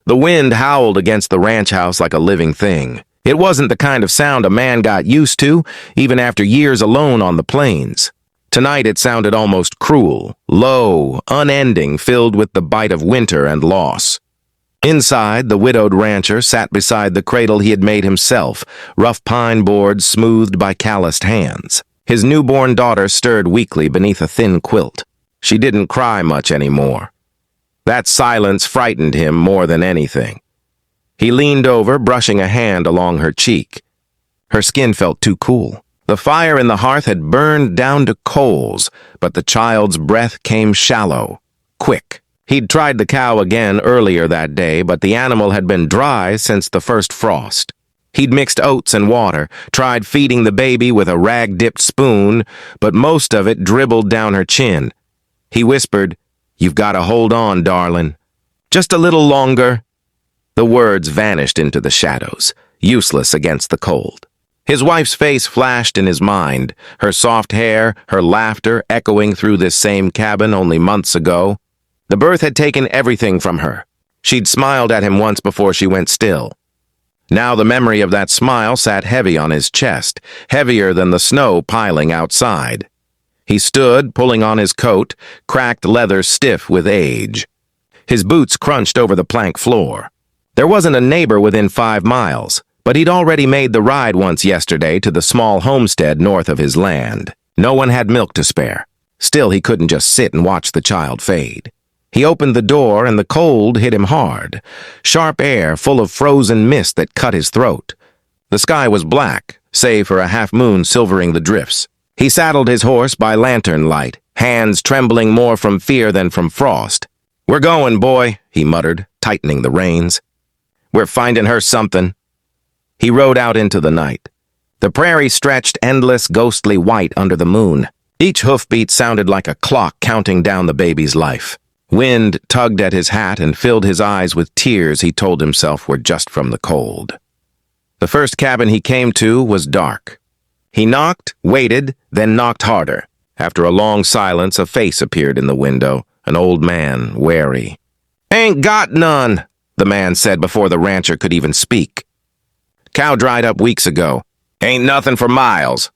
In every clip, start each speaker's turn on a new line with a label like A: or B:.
A: The wind howled against the ranch house like a living thing. It wasn't the kind of sound a man got used to, even after years alone on the plains. Tonight it sounded almost cruel, low, unending, filled with the bite of winter and loss. Inside, the widowed rancher sat beside the cradle he had made himself, rough pine boards smoothed by calloused hands. His newborn daughter stirred weakly beneath a thin quilt. She didn't cry much anymore. That silence frightened him more than anything. He leaned over, brushing a hand along her cheek. Her skin felt too cool. The fire in the hearth had burned down to coals, but the child's breath came shallow, quick. He'd tried the cow again earlier that day, but the animal had been dry since the first frost. He'd mixed oats and water, tried feeding the baby with a rag-dipped spoon, but most of it dribbled down her chin. He whispered, "You've got to hold on, darling. Just a little longer." The words vanished into the shadows, useless against the cold. His wife's face flashed in his mind, her soft hair, her laughter echoing through this same cabin only months ago. The birth had taken everything from her. She'd smiled at him once before she went still. Now the memory of that smile sat heavy on his chest, heavier than the snow piling outside. He stood, pulling on his coat, cracked leather stiff with age. His boots crunched over the plank floor. There wasn't a neighbor within 5 miles, but he'd already made the ride once yesterday to the small homestead north of his land. No one had milk to spare. Still, he couldn't just sit and watch the child fade. He opened the door, and the cold hit him hard. Sharp air full of frozen mist that cut his throat. The sky was black, save for a half-moon silvering the drifts. He saddled his horse by lantern light, hands trembling more from fear than from frost. "We're going, boy," he muttered, tightening the reins. "We're finding her something." He rode out into the night. The prairie stretched endless, ghostly white under the moon. Each hoofbeat sounded like a clock counting down the baby's life. Wind tugged at his hat and filled his eyes with tears he told himself were just from the cold. The first cabin he came to was dark. He knocked, waited, then knocked harder. After a long silence, a face appeared in the window, an old man, wary. "Ain't got none," the man said before the rancher could even speak. "Cow dried up weeks ago. Ain't nothing for miles."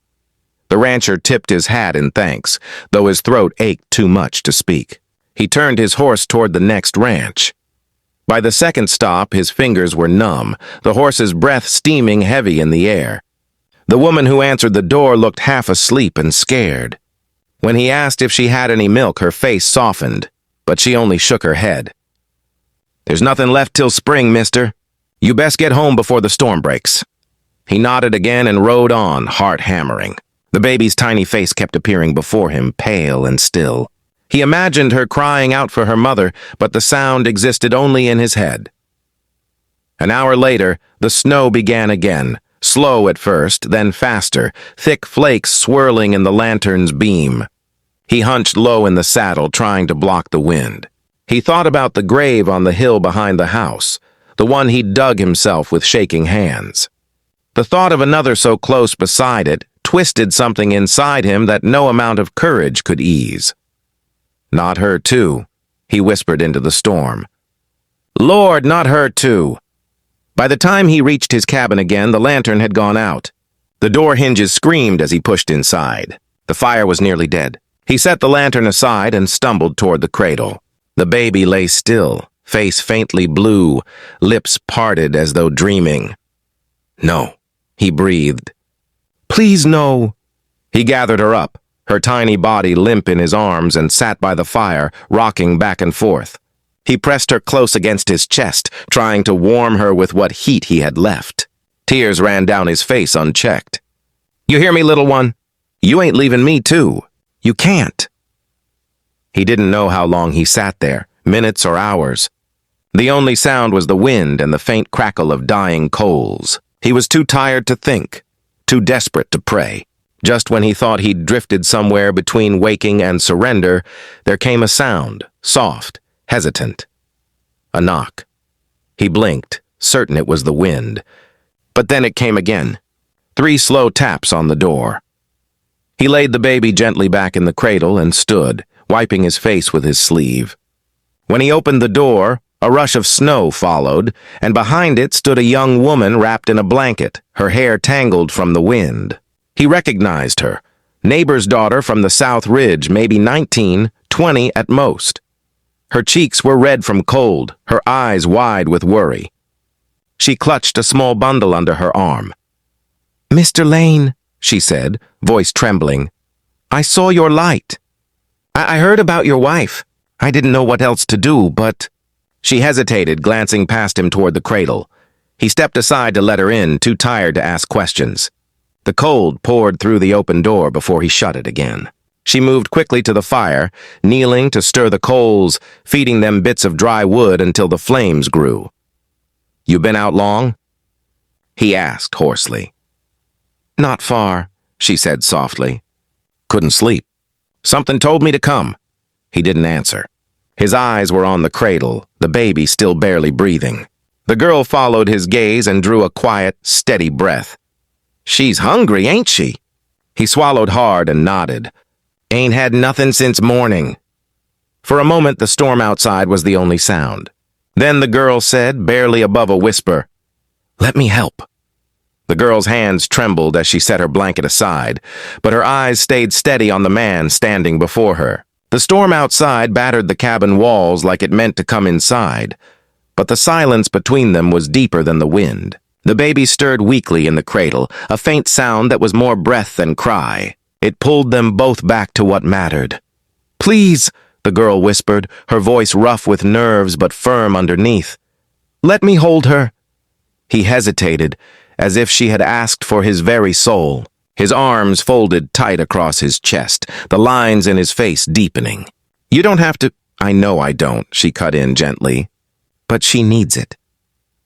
A: The rancher tipped his hat in thanks, though his throat ached too much to speak. He turned his horse toward the next ranch. By the second stop, his fingers were numb, the horse's breath steaming heavy in the air. The woman who answered the door looked half asleep and scared. When he asked if she had any milk, her face softened, but she only shook her head. "There's nothing left till spring, mister. You best get home before the storm breaks." He nodded again and rode on, heart hammering. The baby's tiny face kept appearing before him, pale and still. He imagined her crying out for her mother, but the sound existed only in his head. An hour later, the snow began again, slow at first, then faster, thick flakes swirling in the lantern's beam. He hunched low in the saddle, trying to block the wind. He thought about the grave on the hill behind the house, the one he'd dug himself with shaking hands. The thought of another so close beside it twisted something inside him that no amount of courage could ease. "Not her too," he whispered into the storm. "Lord, not her too." By the time he reached his cabin again, the lantern had gone out. The door hinges screamed as he pushed inside. The fire was nearly dead. He set the lantern aside and stumbled toward the cradle. The baby lay still, face faintly blue, lips parted as though dreaming. "No," he breathed. "Please, no." He gathered her up, her tiny body limp in his arms, and sat by the fire, rocking back and forth. He pressed her close against his chest, trying to warm her with what heat he had left. Tears ran down his face unchecked. "You hear me, little one? You ain't leaving me, too. You can't." He didn't know how long he sat there, minutes or hours. The only sound was the wind and the faint crackle of dying coals. He was too tired to think, too desperate to pray. Just when he thought he'd drifted somewhere between waking and surrender, there came a sound, soft, hesitant. A knock. He blinked, certain it was the wind. But then it came again. 3 slow taps on the door. He laid the baby gently back in the cradle and stood, wiping his face with his sleeve. When he opened the door, A rush of snow followed, and behind it stood a young woman wrapped in a blanket, her hair tangled from the wind. He recognized her, neighbor's daughter from the South Ridge, maybe 19, 20 at most. Her cheeks were red from cold, her eyes wide with worry. She clutched a small bundle under her arm. "Mr. Lane," she said, voice trembling, "I saw your light. I heard about your wife. I didn't know what else to do, but—" She hesitated, glancing past him toward the cradle. He stepped aside to let her in, too tired to ask questions. The cold poured through the open door before he shut it again. She moved quickly to the fire, kneeling to stir the coals, feeding them bits of dry wood until the flames grew. "You been out long?" he asked hoarsely. "Not far," she said softly. "Couldn't sleep." "Something told me to come." He didn't answer. His eyes were on the cradle, the baby still barely breathing. The girl followed his gaze and drew a quiet, steady breath. "She's hungry, ain't she?" He swallowed hard and nodded. "Ain't had nothing since morning." For a moment, the storm outside was the only sound. Then the girl said, barely above a whisper, "Let me help." The girl's hands trembled as she set her blanket aside, but her eyes stayed steady on the man standing before her. The storm outside battered the cabin walls like it meant to come inside, but the silence between them was deeper than the wind. The baby stirred weakly in the cradle, a faint sound that was more breath than cry. It pulled them both back to what mattered. "Please," the girl whispered, her voice rough with nerves but firm underneath. "Let me hold her." He hesitated, as if she had asked for his very soul. His arms folded tight across his chest, the lines in his face deepening. "You don't have to—" "I know I don't," she cut in gently. "But she needs it."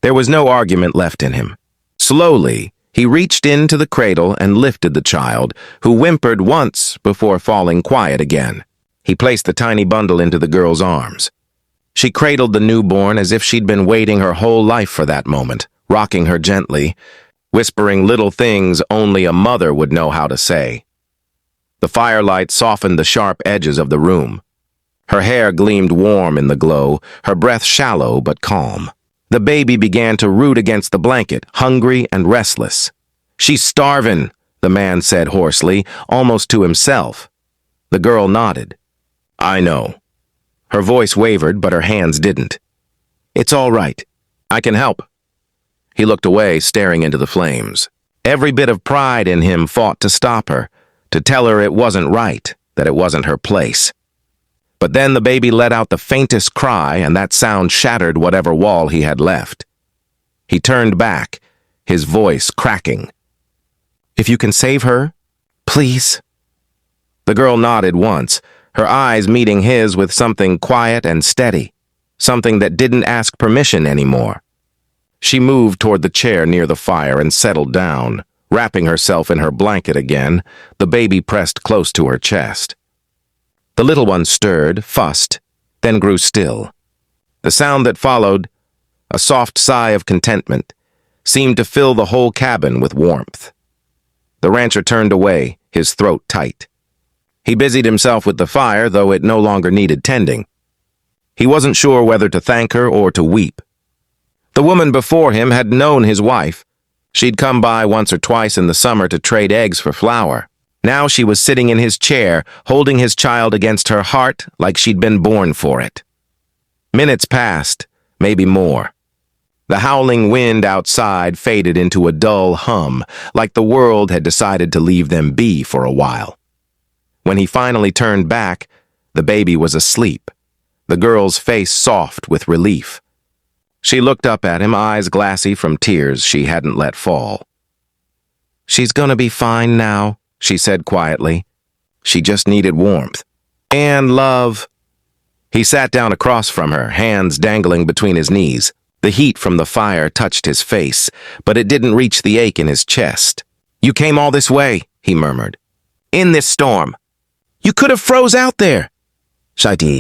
A: There was no argument left in him. Slowly, he reached into the cradle and lifted the child, who whimpered once before falling quiet again. He placed the tiny bundle into the girl's arms. She cradled the newborn as if she'd been waiting her whole life for that moment, rocking her gently, whispering little things only a mother would know how to say. The firelight softened the sharp edges of the room. Her hair gleamed warm in the glow, her breath shallow but calm. The baby began to root against the blanket, hungry and restless. "She's starving," the man said hoarsely, almost to himself. The girl nodded. "I know." Her voice wavered, but her hands didn't. "It's all right. I can help." He looked away, staring into the flames. Every bit of pride in him fought to stop her, to tell her it wasn't right, that it wasn't her place. But then the baby let out the faintest cry, and that sound shattered whatever wall he had left. He turned back, his voice cracking. "If you can save her, please." The girl nodded once, her eyes meeting his with something quiet and steady, something that didn't ask permission anymore. She moved toward the chair near the fire and settled down, wrapping herself in her blanket again, the baby pressed close to her chest. The little one stirred, fussed, then grew still. The sound that followed, a soft sigh of contentment, seemed to fill the whole cabin with warmth. The rancher turned away, his throat tight. He busied himself with the fire, though it no longer needed tending. He wasn't sure whether to thank her or to weep. The woman before him had known his wife. She'd come by once or twice in the summer to trade eggs for flour. Now she was sitting in his chair, holding his child against her heart like she'd been born for it. Minutes passed, maybe more. The howling wind outside faded into a dull hum, like the world had decided to leave them be for a while. When he finally turned back, the baby was asleep, the girl's face soft with relief. She looked up at him, eyes glassy from tears she hadn't let fall. "She's gonna be fine now," she said quietly. She just needed warmth. "And love." He sat down across from her, hands dangling between his knees. The heat from the fire touched his face, but it didn't reach the ache in his chest. "You came all this way," he murmured. "In this storm. You could have froze out there." "Shadi."